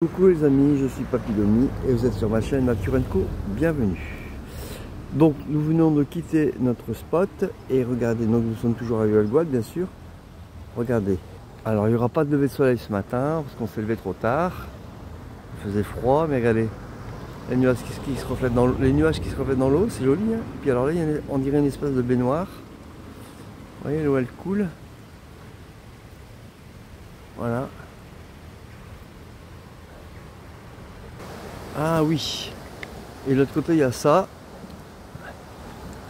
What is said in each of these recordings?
Coucou les amis, je suis Papy Domi et vous êtes sur ma chaîne Nature & Co, bienvenue. Donc nous venons de quitter notre spot et regardez, donc nous sommes toujours à Huelgoat bien sûr. Regardez, alors il n'y aura pas de lever de soleil ce matin parce qu'on s'est levé trop tard. Il faisait froid, mais regardez, les nuages qui se reflètent dans l'eau, c'est joli. Hein. Et puis alors là, on dirait une espèce de baignoire. Vous voyez l'eau elle coule. Voilà. Ah oui, et de l'autre côté il y a ça,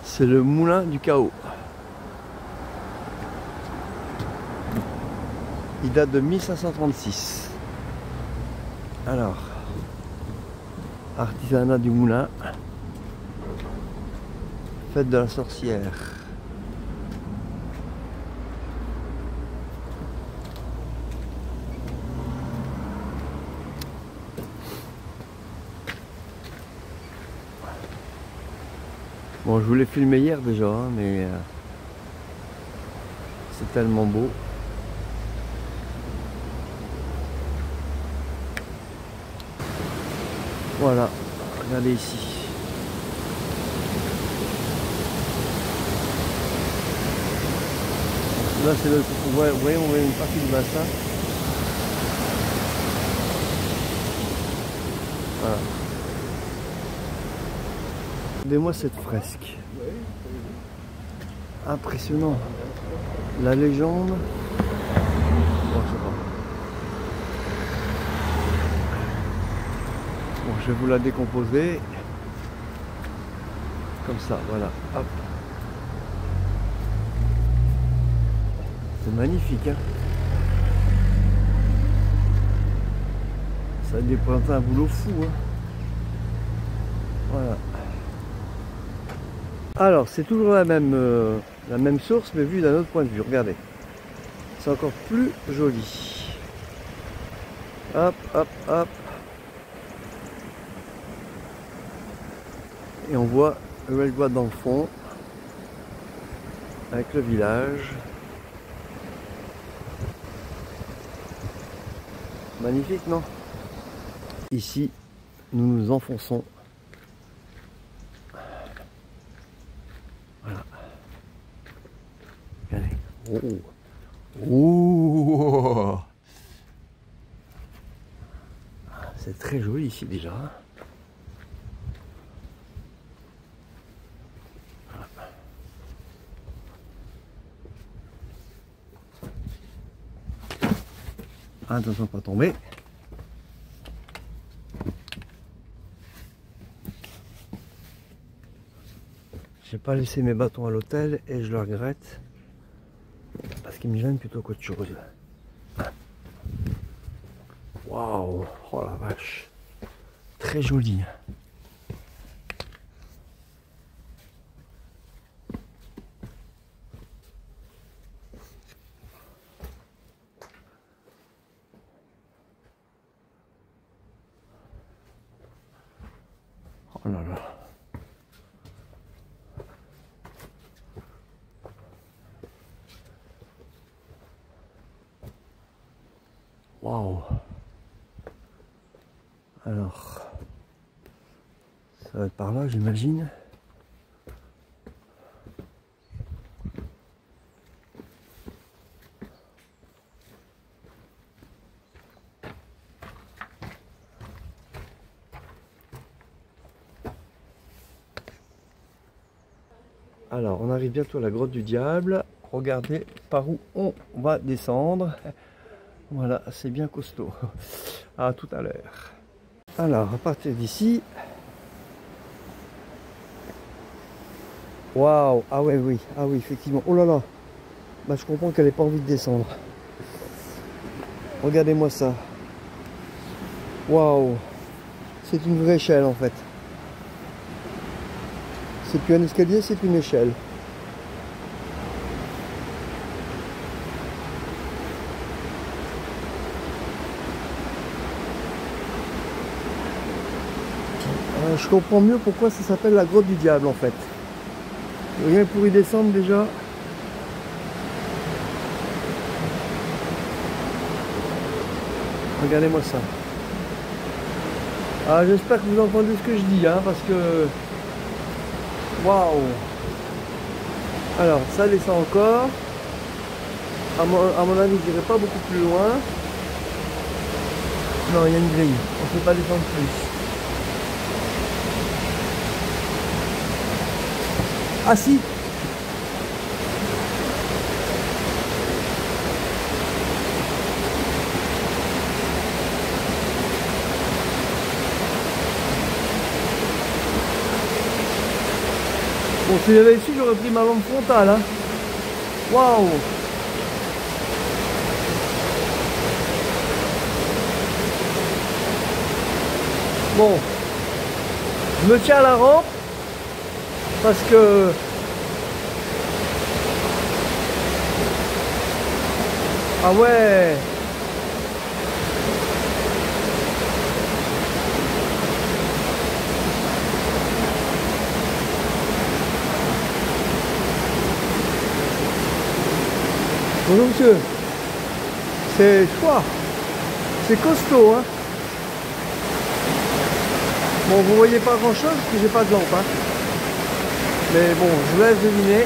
c'est le moulin du chaos. Il date de 1536. Alors, artisanat du moulin, fête de la sorcière. Bon, je voulais filmer hier déjà, hein, mais c'est tellement beau. Voilà, regardez ici. Là, c'est le. Vous voyez, on voit une partie du bassin. Voilà. Regardez-moi cette fresque. Impressionnant. La légende. Bon, je sais pas. Bon, je vais vous la décomposer. Comme ça, voilà. Hop. C'est magnifique, hein. Ça a dépensé un boulot fou, hein. Voilà. Alors, c'est toujours la même source, mais vue d'un autre point de vue. Regardez. C'est encore plus joli. Hop, hop, hop. Et on voit Huelgoat dans le fond. Avec le village. Magnifique, non? Ici, nous nous enfonçons. Voilà. Regardez. Oh. Oh. C'est très joli ici déjà. Voilà. Attention pas tomber. J'ai pas laissé mes bâtons à l'hôtel et je le regrette parce qu'ils me gênent plutôt qu'autre chose. Waouh, oh la vache, très joli. Oh là là. Waouh. Alors, ça va être par là, j'imagine. Alors, on arrive bientôt à la grotte du diable. Regardez par où on va descendre. Voilà, c'est bien costaud. À tout à l'heure. Alors, à partir d'ici. Waouh! Ah ouais, oui, ah oui, effectivement. Oh là là! Bah, je comprends qu'elle n'ait pas envie de descendre. Regardez-moi ça. Waouh! C'est une vraie échelle en fait. C'est plus un escalier, c'est une échelle. Je comprends mieux pourquoi ça s'appelle la grotte du diable en fait. Rien pour y descendre déjà. Regardez-moi ça. Ah, j'espère que vous entendez ce que je dis, hein, parce que... Waouh! Alors, ça descend encore. À mon avis, je n'irai pas beaucoup plus loin. Non, il y a une grille. On ne peut pas descendre plus. Ah si! Bon, si j'avais su, j'aurais pris ma lampe frontale, hein. Waouh! Bon, je me tiens à la rampe parce que ah ouais. Bonjour monsieur, c'est quoi? C'est costaud, hein. Bon, vous voyez pas grand chose parce que j'ai pas de lampe, hein. Mais bon, je vous laisse deviner.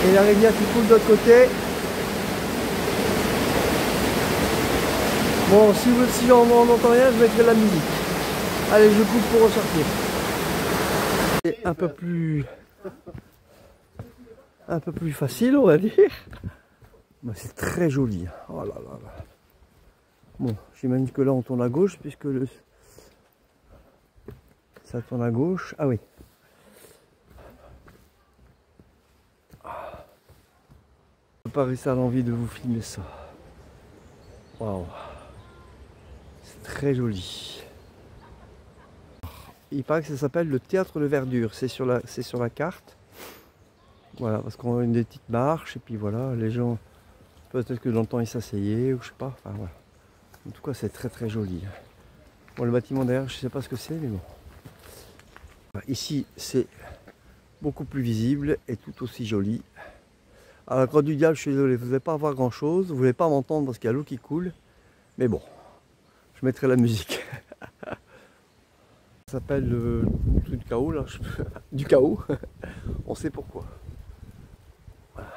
Et la rivière qui coule de l'autre côté. Bon, si on n'entend rien, je mettrai la musique. Allez, je coupe pour ressortir. C'est un peu plus facile, on va dire. Mais c'est très joli. Oh là là là. Bon, j'imagine que là on tourne à gauche puisque ça tourne à gauche. Ah oui. Je peux pas rester à l'envie de vous filmer ça. Waouh. C'est très joli. Il paraît que ça s'appelle le théâtre de verdure. C'est sur la carte. Voilà, parce qu'on a une des petites marches et puis voilà, les gens peut-être que dans le temps ils s'asseyaient ou je sais pas. Enfin voilà. En tout cas, c'est très très joli. Bon, le bâtiment derrière, je sais pas ce que c'est, mais bon. Ici, c'est beaucoup plus visible et tout aussi joli. À la Grotte du Diable, je suis désolé, vous n'allez pas voir grand chose, vous n'allez pas m'entendre parce qu'il y a l'eau qui coule. Mais bon, je mettrai la musique. Ça s'appelle le truc du chaos, là. Du chaos. On sait pourquoi. Voilà.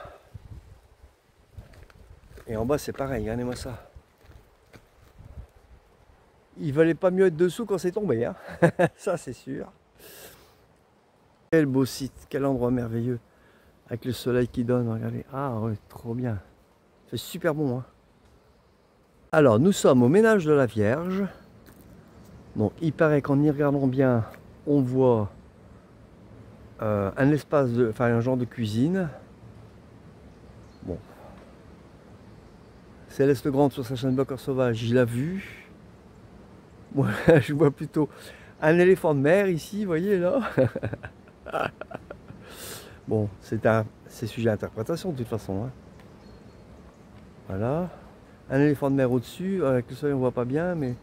Et en bas, c'est pareil, regardez-moi ça. Il valait pas mieux être dessous quand c'est tombé, hein. Ça c'est sûr. Quel beau site, quel endroit merveilleux. Avec le soleil qui donne, regardez. Ah ouais, trop bien. C'est super bon, hein. Alors, nous sommes au ménage de la Vierge. Bon, il paraît qu'en y regardant bien, on voit un espace, un genre de cuisine. Bon. Céleste Grande sur sa chaîne Bloqueur Sauvage, il l'a vu. Moi, je vois plutôt un éléphant de mer ici, vous voyez là. Bon, c'est sujet à interprétation de toute façon, hein. Voilà. Un éléphant de mer au-dessus, avec le soleil on voit pas bien, mais...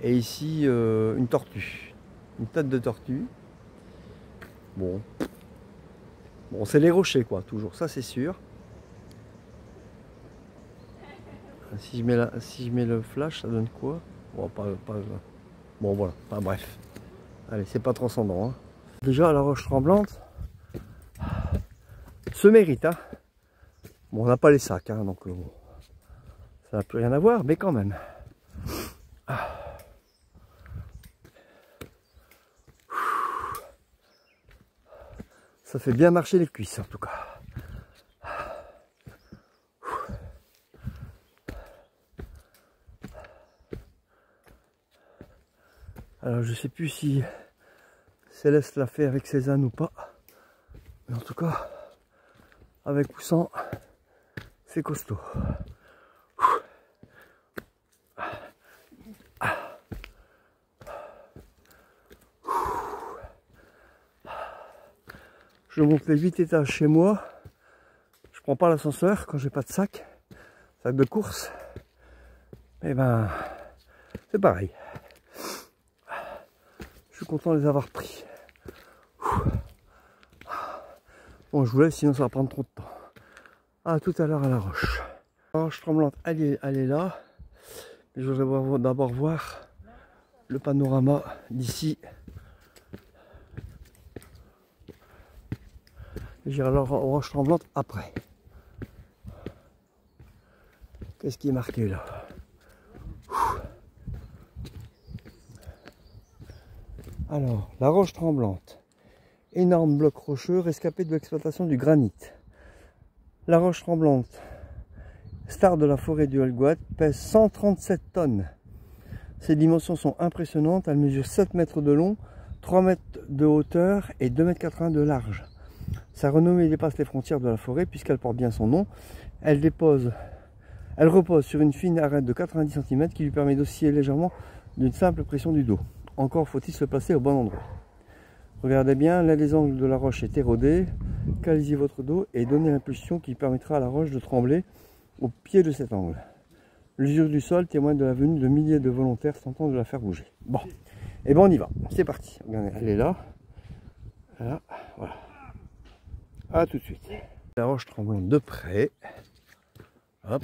Et ici, une tortue. Une tête de tortue. Bon. Bon, c'est les rochers, quoi, toujours, ça c'est sûr. Si je mets le flash, ça donne quoi? Bon, bon voilà, enfin, bref. Allez, c'est pas transcendant, hein. Déjà, la roche tremblante se mérite, hein. Bon, on n'a pas les sacs, hein, donc bon, ça n'a plus rien à voir, mais quand même. Ça fait bien marcher les cuisses, en tout cas. Alors je sais plus si Céleste l'a fait avec ses ânes ou pas. Mais en tout cas, avec ou sans, c'est costaud. Je monte les 8 étages chez moi. Je prends pas l'ascenseur quand j'ai pas de sac de course. Et ben, c'est pareil. Je suis content de les avoir pris. Bon, je vous laisse, sinon ça va prendre trop de temps. À tout à l'heure à la roche. La roche tremblante, elle est là. Je voudrais d'abord voir le panorama d'ici. J'irai la roche tremblante après. Qu'est-ce qui est marqué là? Alors, la roche tremblante. Énorme bloc rocheux rescapé de l'exploitation du granit. La roche tremblante, star de la forêt du Helgoland, pèse 137 tonnes. Ses dimensions sont impressionnantes. Elle mesure 7 mètres de long, 3 mètres de hauteur et 2,80 m de large. Sa renommée dépasse les frontières de la forêt puisqu'elle porte bien son nom. Elle repose sur une fine arête de 90 cm qui lui permet d'osciller légèrement d'une simple pression du dos. Encore faut-il se placer au bon endroit. Regardez bien, l'un des angles de la roche est érodé. Calisez votre dos et donnez l'impulsion qui permettra à la roche de trembler au pied de cet angle. L'usure du sol témoigne de la venue de milliers de volontaires tentant de la faire bouger. Bon, et ben on y va, c'est parti. Regardez, elle est là. Là, voilà. A tout de suite. La roche tremblante de près. Hop.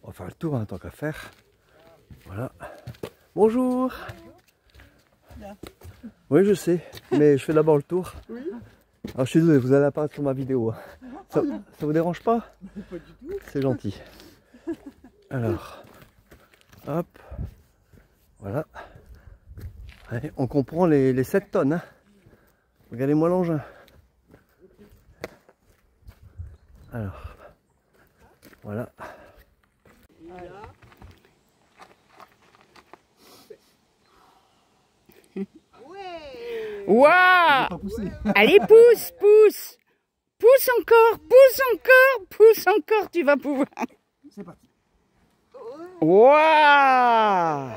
On va faire le tour, hein, tant qu'à faire. Voilà. Bonjour. Oui, je sais, mais je fais d'abord le tour. Oui. Alors, je suis désolé, vous allez apparaître sur ma vidéo. Ça vous dérange pas? Pas du tout. C'est gentil. Alors, hop, voilà. Allez, on comprend les 7 tonnes. Hein. Regardez-moi l'engin. Alors, voilà. Waouh! Allez, pousse, pousse! Pousse encore, pousse encore, tu vas pouvoir. C'est parti. Waouh!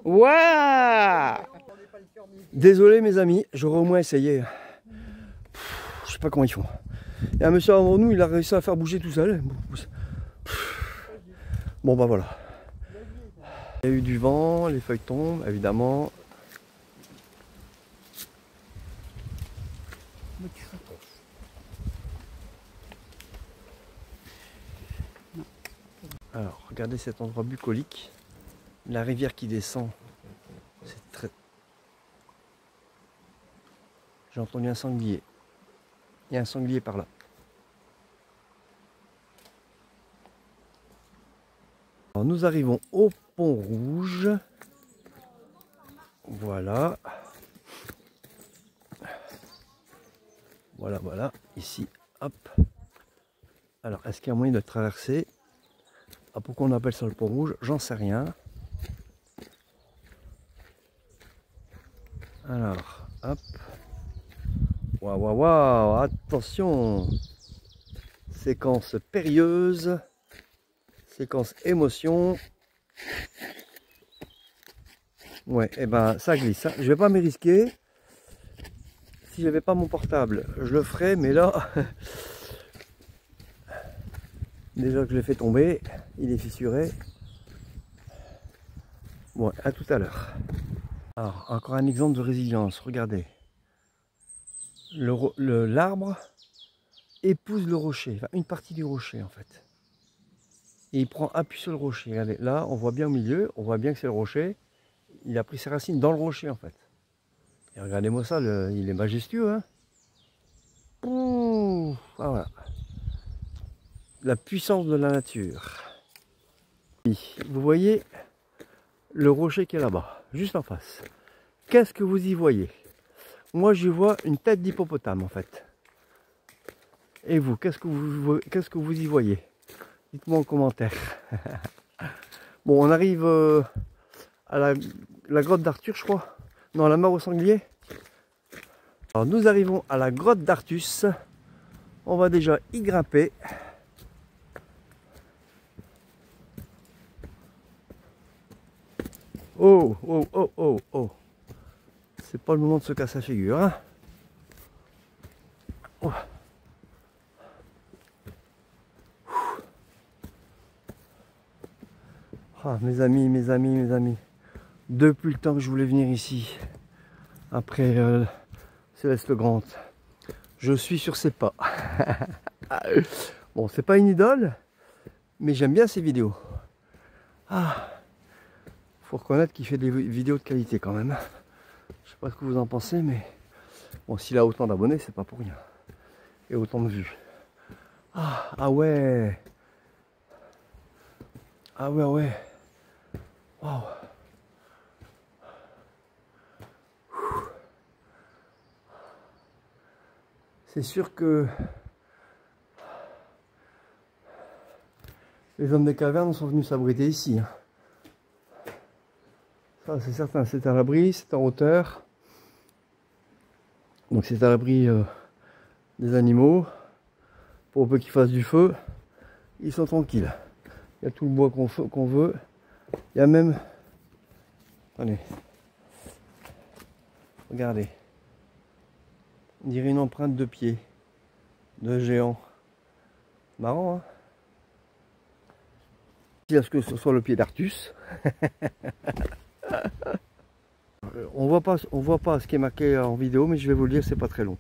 Waouh! Désolé mes amis, j'aurais au moins essayé. Je sais pas comment ils font. Il y a un monsieur avant nous, il a réussi à faire bouger tout seul. Bon bah voilà. Il y a eu du vent, les feuilles tombent, évidemment. Alors, regardez cet endroit bucolique. La rivière qui descend. C'est très... J'ai entendu un sanglier. Il y a un sanglier par là. Alors, nous arrivons au Pont Rouge. Voilà. Voilà, voilà. Ici, hop. Alors, est-ce qu'il y a moyen de traverser? Ah, pourquoi on appelle ça le Pont Rouge? J'en sais rien. Alors, hop. Waouh, waouh, waouh. Attention. Séquence périlleuse. Séquence émotion. Ouais, et ben ça glisse. Hein. Je vais pas me risquer. Si j'avais pas mon portable, je le ferais, mais là, déjà que je l'ai fait tomber, il est fissuré. Bon, à tout à l'heure. Alors, encore un exemple de résilience. Regardez. L'arbre épouse le rocher, enfin une partie du rocher en fait. Et il prend appui sur le rocher. Regardez, là, on voit bien au milieu, on voit bien que c'est le rocher. Il a pris ses racines dans le rocher en fait. Et regardez-moi ça, il est majestueux. Hein. Ouh, ah, voilà. La puissance de la nature. Vous voyez le rocher qui est là-bas, juste en face. Qu'est-ce que vous y voyez? Moi, je vois une tête d'hippopotame en fait. Et vous, qu'est-ce que vous y voyez? Dites-moi en commentaire. Bon, on arrive à la grotte d'Arthur, je crois. Non, la mare au sanglier. Alors, nous arrivons à la grotte d'Artus. On va déjà y grimper. Oh, oh, oh, oh, oh. C'est pas le moment de se casser la figure. Hein. Oh. Ah, mes amis. Depuis le temps que je voulais venir ici, après Céleste Grande, Je suis sur ses pas. Bon, c'est pas une idole, mais j'aime bien ses vidéos. Ah, faut reconnaître qu'il fait des vidéos de qualité quand même. Je sais pas ce que vous en pensez, mais bon, s'il a autant d'abonnés, c'est pas pour rien. Et autant de vues. Ah ouais. Ah ouais, ouais. Waouh. C'est sûr que les hommes des cavernes sont venus s'abriter ici. Ça c'est certain, c'est à l'abri, c'est en hauteur. Donc c'est à l'abri des animaux. Pour peu qu'ils fassent du feu, ils sont tranquilles. Il y a tout le bois qu'on veut. Il y a même... Allez. Regardez. On dirait une empreinte de pied. De géant. Marrant, hein? À ce que ce soit le pied d'Artus. on voit pas ce qui est marqué en vidéo, mais je vais vous le dire, c'est pas très long.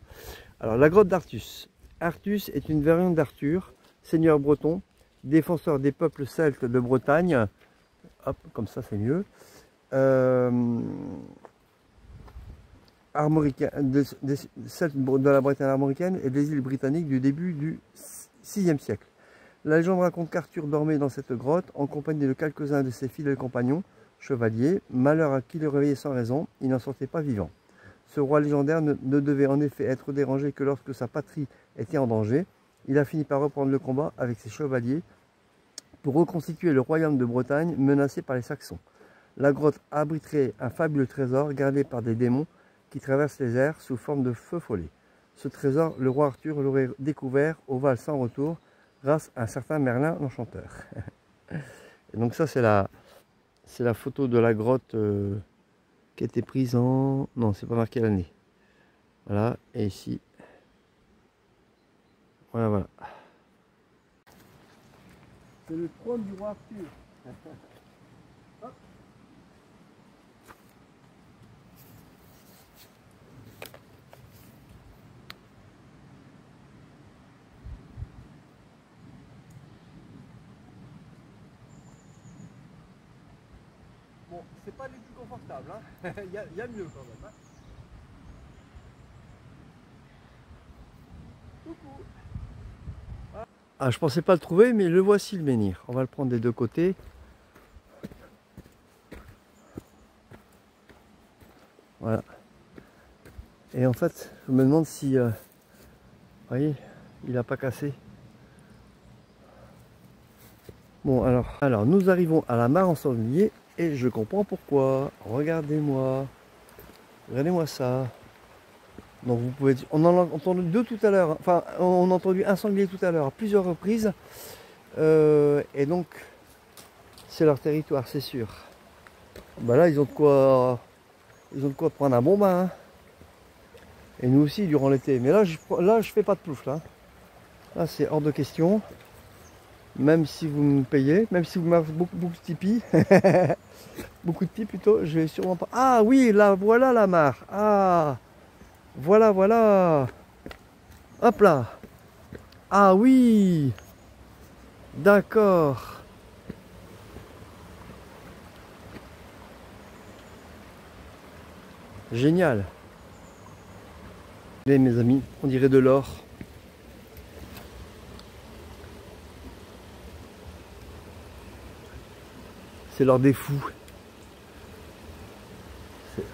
Alors la grotte d'Artus. Artus est une variante d'Arthur, seigneur breton, défenseur des peuples celtes de Bretagne. Hop, comme ça c'est mieux. Des celtes de la Bretagne armoricaine et des îles britanniques du début du VIe siècle. La légende raconte qu'Arthur dormait dans cette grotte en compagnie de quelques-uns de ses fidèles compagnons, chevaliers. Malheur à qui le réveillait sans raison, il n'en sortait pas vivant. Ce roi légendaire ne devait en effet être dérangé que lorsque sa patrie était en danger. Il a fini par reprendre le combat avec ses chevaliers pour reconstituer le royaume de Bretagne menacé par les Saxons. La grotte abriterait un fabuleux trésor gardé par des démons qui traversent les airs sous forme de feux follets. Ce trésor, le roi Arthur l'aurait découvert au Val sans retour grâce à un certain Merlin l'Enchanteur. Et donc ça c'est la photo de la grotte qui a été prise en... Non, c'est pas marqué l'année. Voilà, et ici. Voilà, voilà. C'est le trône du roi Arthur. Hop. Bon, c'est pas les plus confortables, hein. Il y a mieux quand même. Hein. Coucou. Ah, je pensais pas le trouver, mais le voici le menhir. On va le prendre des deux côtés. Voilà. Et en fait, je me demande si, vous voyez, il n'a pas cassé. Bon, alors nous arrivons à la mare en sanglier et je comprends pourquoi. Regardez-moi. Regardez-moi ça. Donc vous pouvez, on en a entendu deux tout à l'heure, enfin on a entendu un sanglier tout à l'heure à plusieurs reprises, et donc c'est leur territoire, c'est sûr. Bah là ils ont de quoi prendre un bon bain, hein. Et nous aussi durant l'été. Mais là je fais pas de plouf là. Là c'est hors de question, même si vous me payez, même si vous m'avez beaucoup de Tipeee, beaucoup de Tipeee plutôt, je vais sûrement pas. Ah oui, là voilà la mare. Ah. Voilà, voilà. Hop là. Ah oui. D'accord. Génial. Allez mes amis, on dirait de l'or. C'est l'or des fous.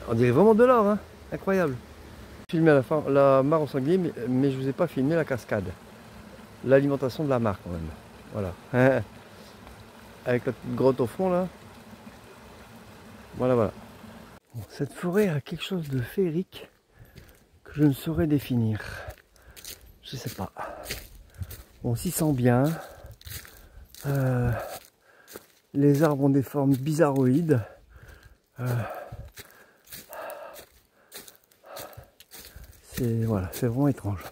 On dirait vraiment de l'or, hein. Incroyable. Filmé à la fin la mare en sanglier, mais je vous ai pas filmé la cascade, l'alimentation de la mare quand même. Voilà. Avec la petite grotte au fond là. Voilà, voilà. Bon, cette forêt a quelque chose de féerique que je ne saurais définir. Je sais pas. On s'y sent bien. Les arbres ont des formes bizarroïdes. Voilà, c'est vraiment étrange.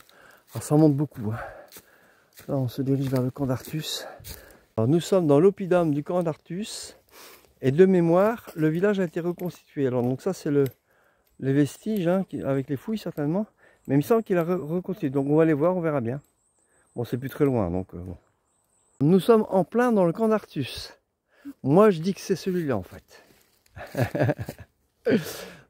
Alors ça monte beaucoup. Hein. Là, on se dirige vers le camp d'Artus. Alors nous sommes dans l'oppidum du camp d'Artus. Et de mémoire, le village a été reconstitué. Alors donc ça c'est les vestiges, hein, avec les fouilles certainement. Mais il me semble qu'il a reconstitué. Donc on va aller voir, on verra bien. Bon, c'est plus très loin, donc bon. Nous sommes en plein dans le camp d'Artus. Moi, je dis que c'est celui-là, en fait.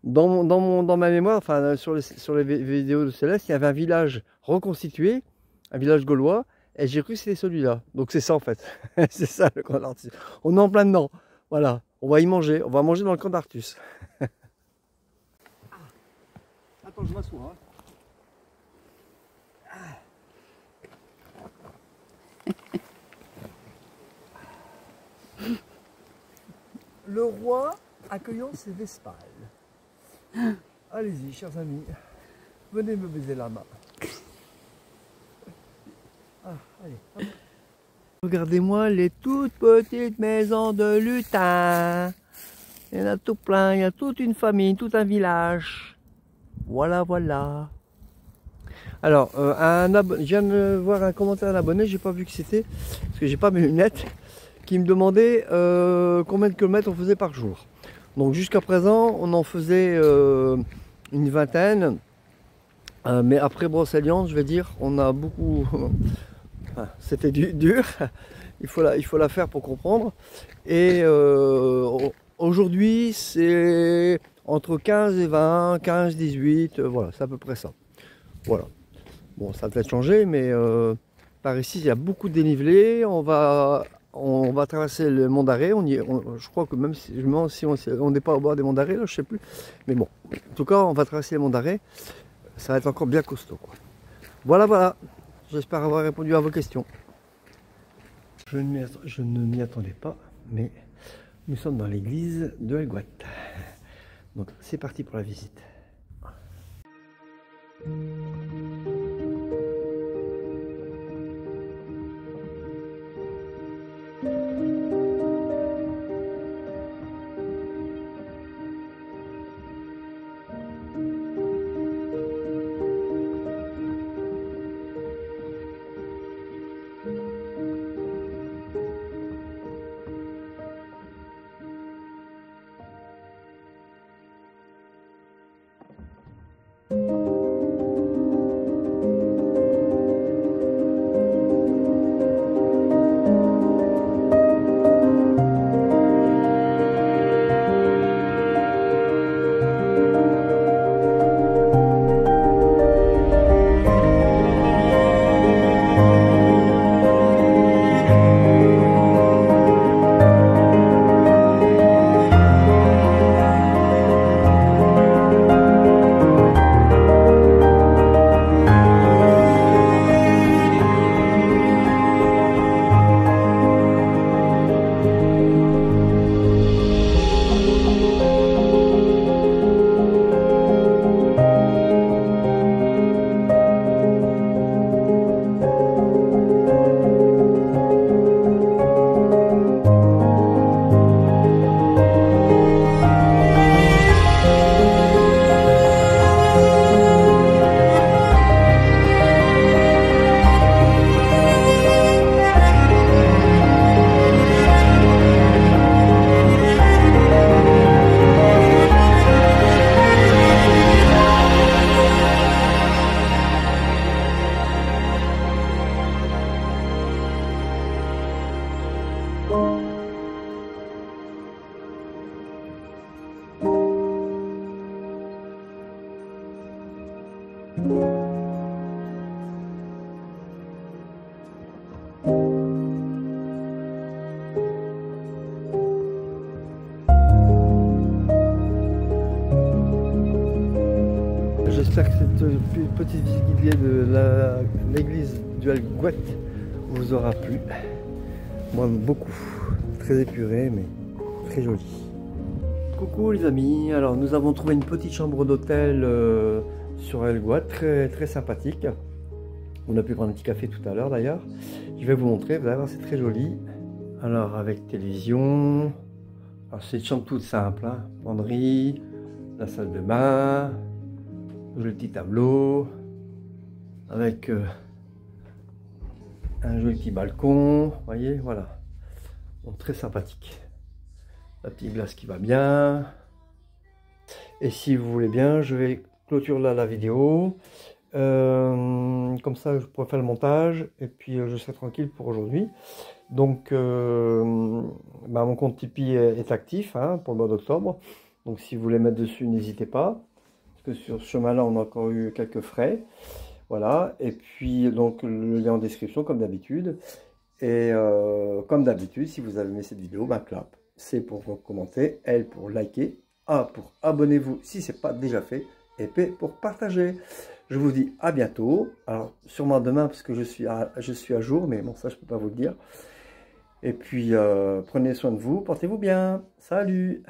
Dans ma mémoire, enfin, sur les vidéos de Céleste, il y avait un village reconstitué, un village gaulois, et j'ai cru que c'était celui-là. Donc c'est ça, en fait. C'est ça, le camp d'Artus. On est en plein dedans. Voilà, on va y manger. On va manger dans le camp d'Artus. Attends, je m'assois. Le roi accueillant ses Vespales. Allez-y, chers amis, venez me baiser la main. Allez. Regardez-moi les toutes petites maisons de lutins. Il y en a tout plein, il y a toute une famille, tout un village. Voilà, voilà. Alors, je viens de voir un commentaire d'abonné, j'ai pas vu que c'était, parce que j'ai pas mes lunettes, qui me demandait combien de kilomètres on faisait par jour. Donc jusqu'à présent, on en faisait une vingtaine, mais après Brocéliande, je vais dire, on a beaucoup... C'était dur, il faut la faire pour comprendre. Et aujourd'hui, c'est entre 15 et 20, 15, 18, voilà, c'est à peu près ça. Voilà. Bon, ça a peut-être changé, mais par ici, il y a beaucoup de dénivelé. On va traverser le Mont d'Arrée. Je crois que même si, je me demande si on n'est pas au bord des Monts d'Arrée, là, je sais plus. Mais bon, en tout cas, on va traverser les Monts d'Arrêt. Ça va être encore bien costaud, quoi. Voilà, voilà. J'espère avoir répondu à vos questions. Je ne m'y attendais pas, mais nous sommes dans l'église de Helgoat. Donc, c'est parti pour la visite. J'espère que cette petite visite guidée de l'église du Helgoat vous aura plu. Moi, beaucoup. Très épuré, mais très joli. Coucou les amis, alors nous avons trouvé une petite chambre d'hôtel sur Helgoat, très sympathique. On a pu prendre un petit café tout à l'heure d'ailleurs. Je vais vous montrer, vous allez voir, c'est très joli. Alors avec télévision, alors c'est une chambre toute simple, hein. Penderie, la salle de bain, le petit tableau, avec un joli petit balcon, vous voyez, voilà. Bon, très sympathique. La petite glace qui va bien. Et si vous voulez bien, je vais clôturer là la vidéo. Comme ça, je pourrais faire le montage et puis je serai tranquille pour aujourd'hui. Donc, mon compte Tipeee est actif hein, pour le mois d'octobre. Donc, si vous voulez mettre dessus, n'hésitez pas. Parce que sur ce chemin-là, on a encore eu quelques frais. Voilà. Et puis, donc, le lien en description, comme d'habitude. Et comme d'habitude, si vous avez aimé cette vidéo, clap. C pour commenter, L pour liker, A pour abonnez-vous si ce n'est pas déjà fait, et P pour partager. Je vous dis à bientôt. Alors, sûrement demain, parce que je suis à jour, mais bon, ça, je ne peux pas vous le dire. Et puis, prenez soin de vous, portez-vous bien. Salut!